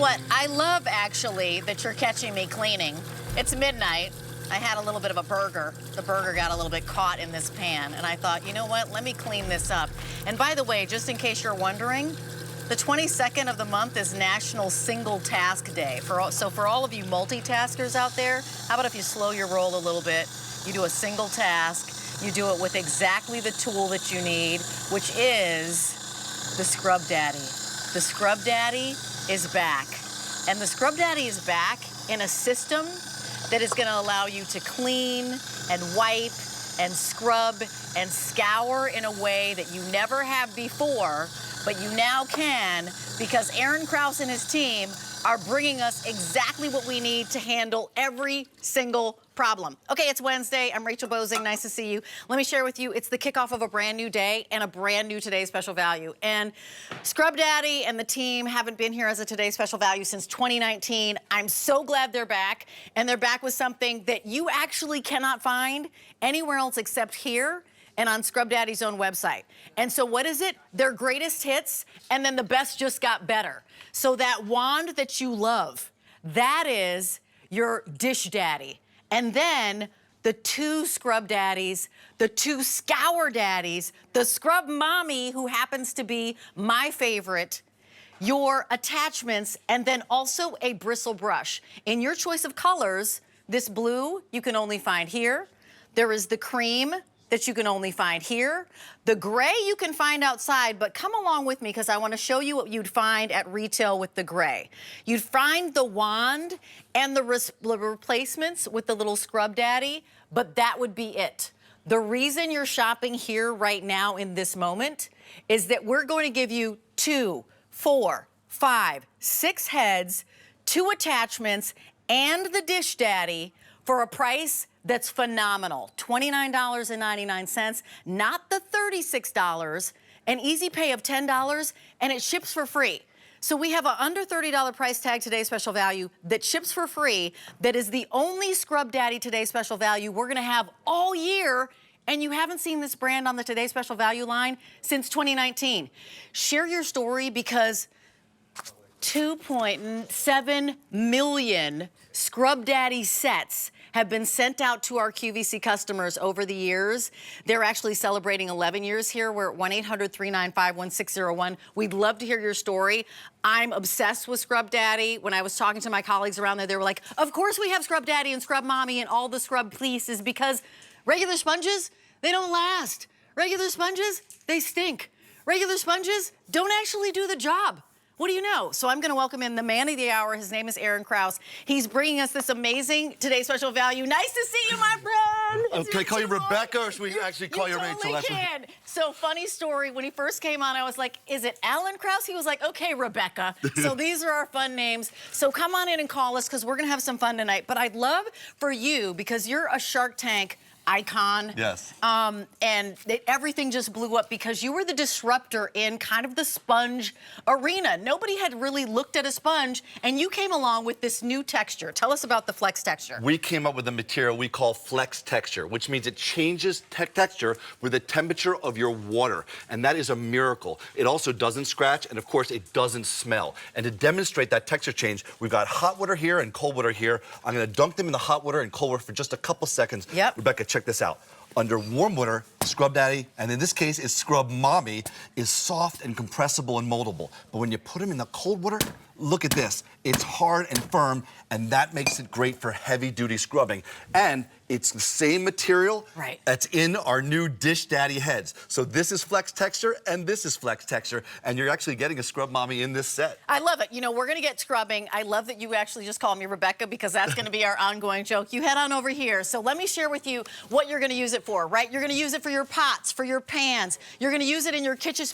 What I love, actually, that you're catching me cleaning. It's midnight. I had a little bit of a burger. The burger got a little bit caught in this pan, and I thought, you know what? Let me clean this up. And by the way, just in case you're wondering, the 22nd of the month is National Single Task Day. So for all of you multitaskers out there, how about if you slow your roll a little bit? You do a single task. You do it with exactly the tool that you need, which is the Scrub Daddy. The Scrub Daddy is back. And the Scrub Daddy is back in a system that is going to allow you to clean and wipe and scrub and scour in a way that you never have before, but you now can because Aaron Krause and his team are bringing us exactly what we need to handle every single problem. Okay, it's Wednesday. I'm Rachel Bozing. Nice to see you. Let me share with you, it's the kickoff of a brand new day and a brand new Today's Special Value. And Scrub Daddy and the team haven't been here as a Today's Special Value since 2019. I'm so glad they're back, and they're back with something that you actually cannot find anywhere else except here and on Scrub Daddy's own website. And so what is it? Their greatest hits, and then the best just got better. So that wand that you love, that is your Dish Daddy. And then the two Scrub Daddies, the two Scour Daddies, the Scrub Mommy, who happens to be my favorite, your attachments, and then also a bristle brush. In your choice of colors, this blue you can only find here. There is the cream that you can only find here. The gray you can find outside, but come along with me because I want to show you what you'd find at retail with the gray. You'd find the wand and the replacements with the little Scrub Daddy, but that would be it. The reason you're shopping here right now in this moment is that we're going to give you 2, 4, 5, 6 heads, 2 attachments, and the Dish Daddy for a price that's phenomenal. $29.99, not the $36, an easy pay of $10, and it ships for free. So we have an under $30 price tag Today's Special Value that ships for free, that is the only Scrub Daddy Today's Special Value we're gonna have all year, and you haven't seen this brand on the Today's Special Value line since 2019. Share your story because 2.7 million Scrub Daddy sets have been sent out to our QVC customers over the years. They're actually celebrating 11 years here. We're at 1-800-395-1601. We'd love to hear your story. I'm obsessed with Scrub Daddy. When I was talking to my colleagues around there, they were like, of course we have Scrub Daddy and Scrub Mommy and all the scrub pieces because regular sponges, they don't last. Regular sponges, they stink. Regular sponges don't actually do the job. What do you know? So I'm going to welcome in the man of the hour. His name is Aaron Krause. He's bringing us this amazing Today's Special Value. Nice to see you, my friend. Can I call you Rebecca, or should we actually call you Rachel? You can. So funny story. When he first came on, I was like, is it Alan Krause? He was like, okay, Rebecca. So these are our fun names. So come on in and call us because we're going to have some fun tonight. But I'd love for you, because you're a Shark Tank icon. Yes. And everything just blew up because you were the disruptor in kind of the sponge arena. Nobody had really looked at a sponge, and you came along with this new texture. Tell us about the Flex texture. We came up with a material we call Flex texture, which means it changes texture with the temperature of your water, and that is a miracle. It also doesn't scratch, and of course, it doesn't smell. And to demonstrate that texture change, we've got hot water here and cold water here. I'm gonna dunk them in the hot water and cold water for just a couple seconds. Yep. Rebecca, check this out. Under warm water, Scrub Daddy, and in this case, is Scrub Mommy, is soft and compressible and moldable. But when you put them in the cold water, look at this. It's hard and firm, and that makes it great for heavy-duty scrubbing. And it's the same material that's in our new Dish Daddy heads. So this is Flex texture, and this is Flex texture, and you're actually getting a Scrub Mommy in this set. I love it. You know, we're going to get scrubbing. I love that you actually just call me Rebecca because that's going to be our ongoing joke. You head on over here. So let me share with you what you're going to use it for, right? You're going to use it for your pots, for your pans. You're going to use it in your kitchen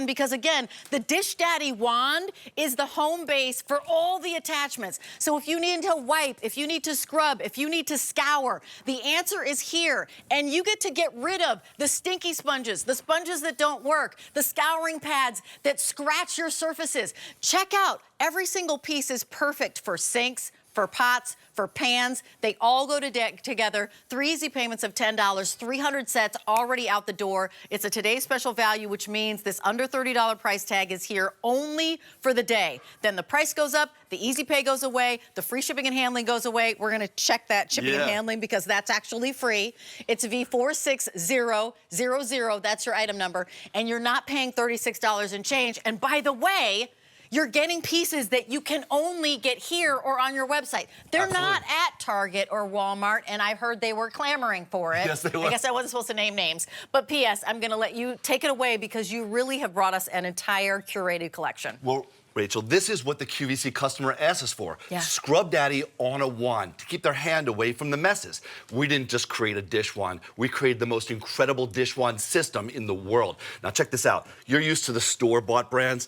because, again, the Dish Daddy wand is the home base for all the attachments. So if you need to wipe, if you need to scrub, if you need to scour, the answer is here. And you get to get rid of the stinky sponges, the sponges that don't work, the scouring pads that scratch your surfaces. Check out, every single piece is perfect for sinks, for pots, for pans. They all go together. 3 easy payments of $10, 300 sets already out the door. It's a today's special value, which means this under $30 price tag is here only for the day. Then the price goes up, the easy pay goes away, the free shipping and handling goes away. We're gonna check that shipping and handling because that's actually free. It's V46000, that's your item number, and you're not paying $36 and change. And by the way, you're getting pieces that you can only get here or on your website. They're not at Target or Walmart, and I heard they were clamoring for it. Yes, they were. I guess I wasn't supposed to name names. But P.S., I'm going to let you take it away because you really have brought us an entire curated collection. Well, Rachel, this is what the QVC customer asked us for. Yeah. Scrub Daddy on a wand to keep their hand away from the messes. We didn't just create a dish wand. We created the most incredible dish wand system in the world. Now check this out. You're used to the store-bought brands.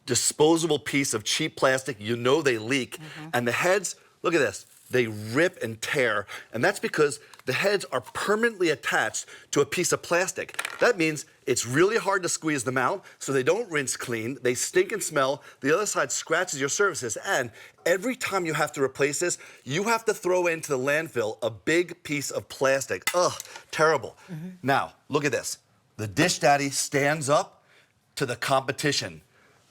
Disposable piece of cheap plastic, you know they leak. And the heads, look at this, they rip and tear. And that's because the heads are permanently attached to a piece of plastic. That means it's really hard to squeeze them out, so they don't rinse clean, they stink and smell, the other side scratches your surfaces, and every time you have to replace this, you have to throw into the landfill a big piece of plastic. Ugh, terrible. Now, look at this. The Dish Daddy stands up to the competition.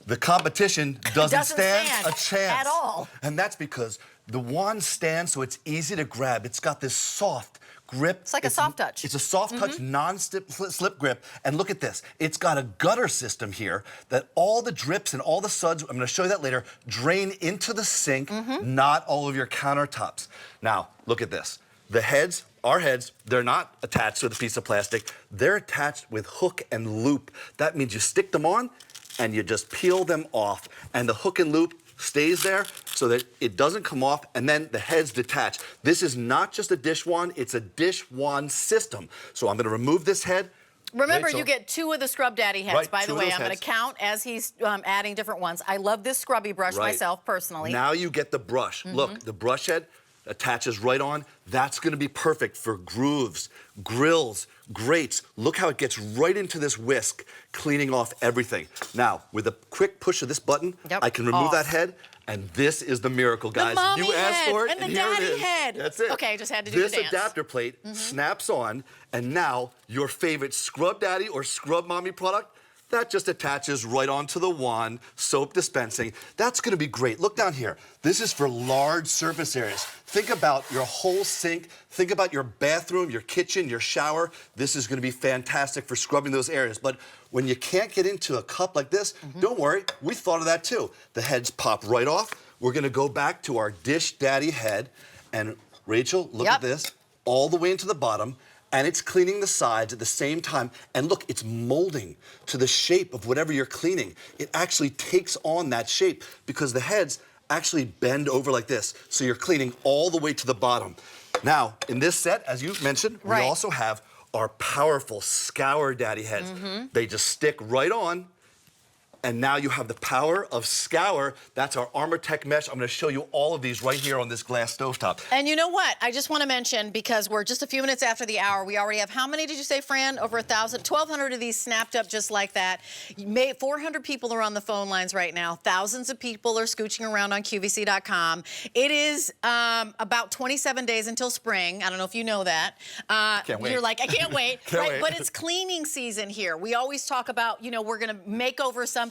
The competition doesn't stand a chance at all. And that's because the wand stands so it's easy to grab. It's got this soft grip. It's like a soft touch. It's a soft touch, non-slip grip. And look at this. It's got a gutter system here that all the drips and all the suds, I'm going to show you that later, drain into the sink, not all of your countertops. Now, look at this. The heads, our heads, they're not attached with a piece of plastic. They're attached with hook and loop. That means you stick them on, and you just peel them off, and the hook and loop stays there so that it doesn't come off, and then the heads detach. This is not just a dish wand, it's a dish wand system. So I'm gonna remove this head. Remember, Rachel, you get 2 of the Scrub Daddy heads, by the way. I'm going to count as he's adding different ones. I love this scrubby brush myself, personally. Now you get the brush. Look, the brush head attaches right on. That's going to be perfect for grooves, grills, grates. Look how it gets right into this whisk, cleaning off everything. Now, with a quick push of this button, I can remove that head, and this is the miracle, guys. The mommy you asked head for it, and the here daddy it is. head. That's it. Okay, I just had to do the dance. This adapter plate snaps on, and now your favorite Scrub Daddy or Scrub Mommy product, that just attaches right onto the wand, soap dispensing. That's gonna be great. Look down here. This is for large surface areas. Think about your whole sink. Think about your bathroom, your kitchen, your shower. This is gonna be fantastic for scrubbing those areas. But when you can't get into a cup like this, don't worry, we thought of that too. The heads pop right off. We're gonna go back to our Dish Daddy head. And Rachel, look at this, all the way into the bottom. And it's cleaning the sides at the same time. And look, it's molding to the shape of whatever you're cleaning. It actually takes on that shape because the heads actually bend over like this. So you're cleaning all the way to the bottom. Now, in this set, as you mentioned, we also have our powerful Scour Daddy heads. They just stick right on. And now you have the power of Scour. That's our Armor-Tech mesh. I'm gonna show you all of these right here on this glass stovetop. And you know what? I just wanna mention, because we're just a few minutes after the hour, we already have, how many did you say, Fran? Over 1,000, 1,200 of these snapped up just like that. 400 people are on the phone lines right now. Thousands of people are scooching around on QVC.com. It is about 27 days until spring. I don't know if you know that. Can't wait. You're like, I can't wait. Can't wait. But it's cleaning season here. We always talk about, you know, we're gonna make over something.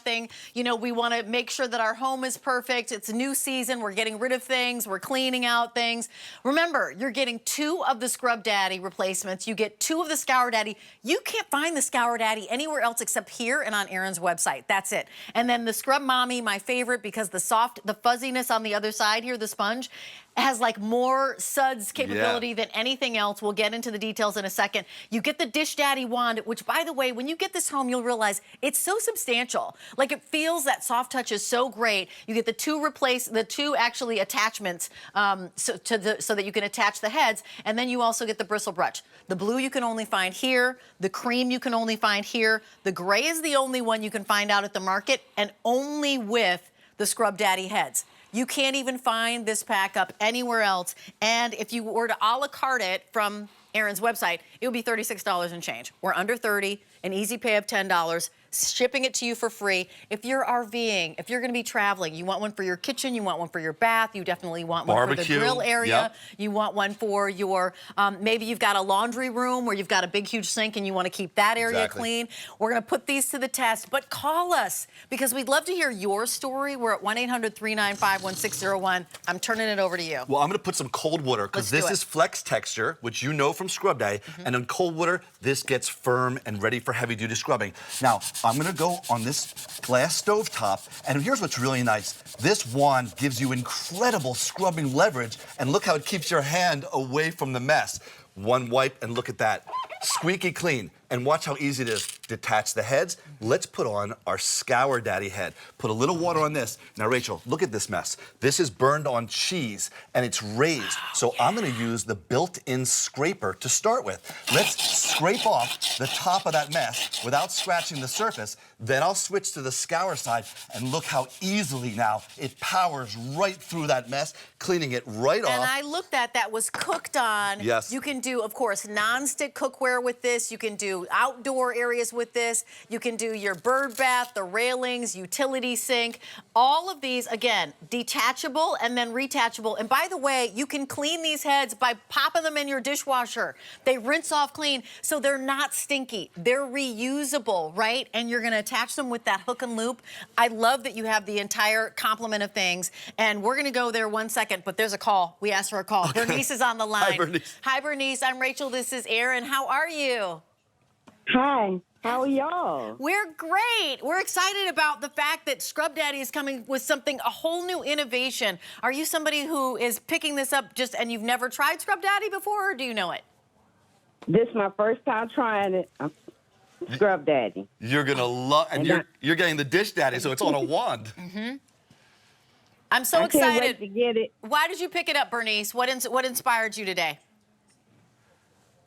You know, we want to make sure that our home is perfect. It's a new season. We're getting rid of things. We're cleaning out things. Remember, you're getting 2 of the Scrub Daddy replacements. You get 2 of the Scour Daddy. You can't find the Scour Daddy anywhere else except here and on Erin's website. That's it. And then the Scrub Mommy, my favorite, because the fuzziness on the other side here, the sponge, has like more suds capability than anything else. We'll get into the details in a second. You get the Dish Daddy wand, which, by the way, when you get this home, you'll realize it's so substantial. Like, it feels, that soft touch is so great. You get the 2 actually attachments so that you can attach the heads, and then you also get the bristle brush. The blue you can only find here, the cream you can only find here, the gray is the only one you can find out at the market, and only with the Scrub Daddy heads. You can't even find this pack up anywhere else. And if you were to a la carte it from Erin's website, it would be $36 and change. We're under 30, an easy pay of $10. shipping it to you for free. If you're RVing, if you're gonna be traveling, you want one for your kitchen, you want one for your bath, you definitely want one for the grill area, you want one for your, maybe you've got a laundry room where you've got a big, huge sink and you wanna keep that area clean. We're gonna put these to the test, but call us because we'd love to hear your story. We're at 1-800-395-1601. I'm turning it over to you. Well, I'm gonna put some cold water because this is flex texture, which you know from Scrub Daddy, and in cold water, this gets firm and ready for heavy-duty scrubbing. Now, I'm gonna go on this glass stove top, and here's what's really nice. This wand gives you incredible scrubbing leverage, and look how it keeps your hand away from the mess. One wipe, and look at that. Squeaky clean. And watch how easy it is. Detach the heads. Let's put on our Scour Daddy head. Put a little water on this. Now, Rachel, look at this mess. This is burned on cheese, and it's raised. So I'm gonna use the built-in scraper to start with. Let's scrape off the top of that mess without scratching the surface. Then I'll switch to the Scour side, and look how easily now it powers right through that mess, cleaning it right off. And I looked at that was cooked on. Yes. You can do, of course, non-stick cookware with this. You can do outdoor areas with this. You can do your bird bath, the railings, utility sink. All of these, again, detachable and then retachable. And by the way, you can clean these heads by popping them in your dishwasher. They rinse off clean, so they're not stinky. They're reusable, right? And you're gonna attach them with that hook and loop. I love that you have the entire complement of things. And we're gonna go there 1 second, but there's a call. We asked for a call. Okay. Bernice is on the line. Hi, Bernice. Hi, Bernice. I'm Rachel. This is Erin. How are you? Hi, how are y'all? We're great. We're excited about the fact that Scrub Daddy is coming with something, a whole new innovation. Are you somebody who is picking this up and you've never tried Scrub Daddy before, or do you know it? This is my first time trying it. Scrub Daddy. You're gonna love, and you're getting the Dish Daddy, so it's on a wand. I'm so excited. I can't wait to get it. Why did you pick it up, Bernice? What inspired you today?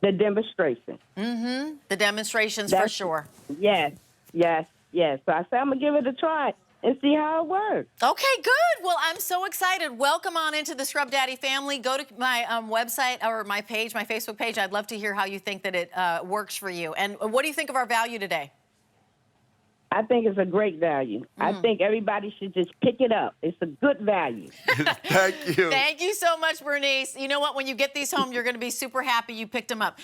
The demonstration. The demonstrations for sure. Yes. So I said I'm gonna give it a try and see how it works. Okay, good. Well, I'm so excited. Welcome on into the Scrub Daddy family. Go to my website or my page, my Facebook page. I'd love to hear how you think that it works for you. And what do you think of our value today? I think it's a great value. I think everybody should just pick it up. It's a good value. Thank you. Thank you so much, Bernice. You know what? When you get these home, you're going to be super happy you picked them up.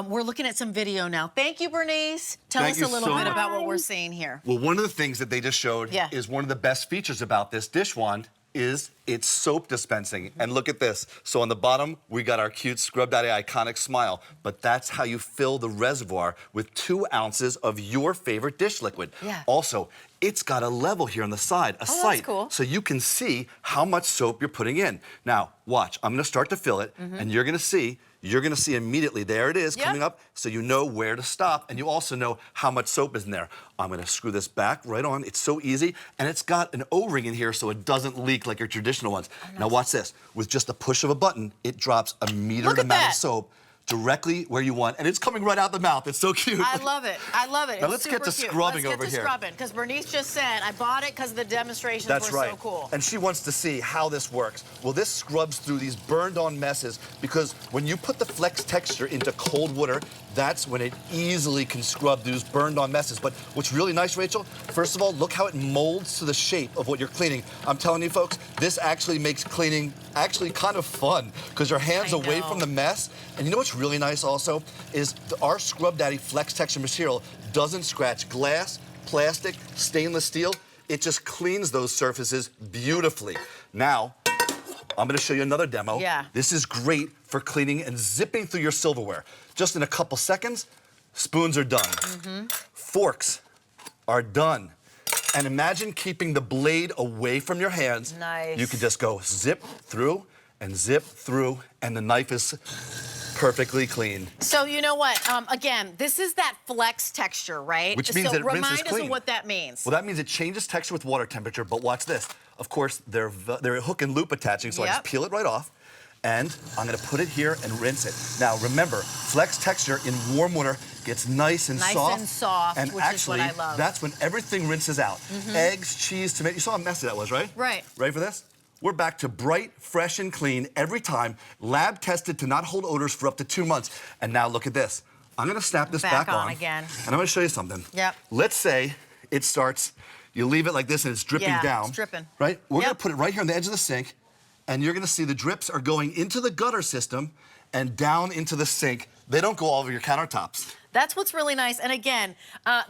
We're looking at some video now. Thank you, Bernice. Tell us a little bit about what we're seeing here. Well, one of the things that they just showed is one of the best features about this dish wand is its soap dispensing. And look at this. So on the bottom, we got our cute Scrub Daddy iconic smile, but that's how you fill the reservoir with 2 ounces of your favorite dish liquid. Also, it's got a level here on the side, a sight, that's cool. So you can see how much soap you're putting in. Now, watch, I'm gonna start to fill it, and you're gonna see immediately, there it is coming up, so you know where to stop, and you also know how much soap is in there. I'm gonna screw this back right on. It's so easy, and it's got an O-ring in here so it doesn't leak like your traditional ones. Now watch this. With just a push of a button, it drops a metered amount of soap directly where you want, and it's coming right out the mouth. It's so cute. I love it. I love it. Now it's let's get to super scrubbing cute. over here. Let's get to scrubbing, because Bernice just said, I bought it because the demonstrations were so cool. And she wants to see how this works. Well, this scrubs through these burned-on messes because when you put the flex texture into cold water, that's when it easily can scrub those burned-on messes. But what's really nice, Rachel, first of all, look how it molds to the shape of what you're cleaning. I'm telling you, folks, this actually makes cleaning actually kind of fun because your hand's away from the mess. And you know what's really nice also is our Scrub Daddy Flex Texture material doesn't scratch glass, plastic, stainless steel. It just cleans those surfaces beautifully. Now, I'm gonna show you another demo. This is great for cleaning and zipping through your silverware. Just in a couple seconds, spoons are done. Forks are done. And imagine keeping the blade away from your hands. You can just go zip through, and the knife is perfectly clean. So you know what? Again, this is that flex texture, right? Which means it rinses clean. Remind us of what that means. Well, that means it changes texture with water temperature, but watch this. Of course, they're hook and loop attaching, so I just peel it right off, and I'm gonna put it here and rinse it. Now, remember, flex texture in warm water gets nice and soft. And which actually, is what I love. that's when everything rinses out. Eggs, cheese, tomato. You saw how messy that was, right? Right. Ready for this? We're back to bright, fresh, and clean every time. Lab tested to not hold odors for up to 2 months. And now look at this. I'm gonna snap this Back back on on again. And I'm gonna show you something. Yep. Let's say it starts, you leave it like this and it's dripping Yeah, down. it's dripping. Right? We're Yep. gonna put it right here on the edge of the sink, and you're gonna see the drips are going into the gutter system and down into the sink. They don't go all over your countertops. That's what's really nice. And again,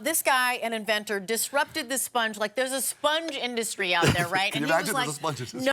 this guy, an inventor, disrupted the sponge. Like, there's a sponge industry out there, right? Can and you he was imagine like, there's a sponge industry? "No,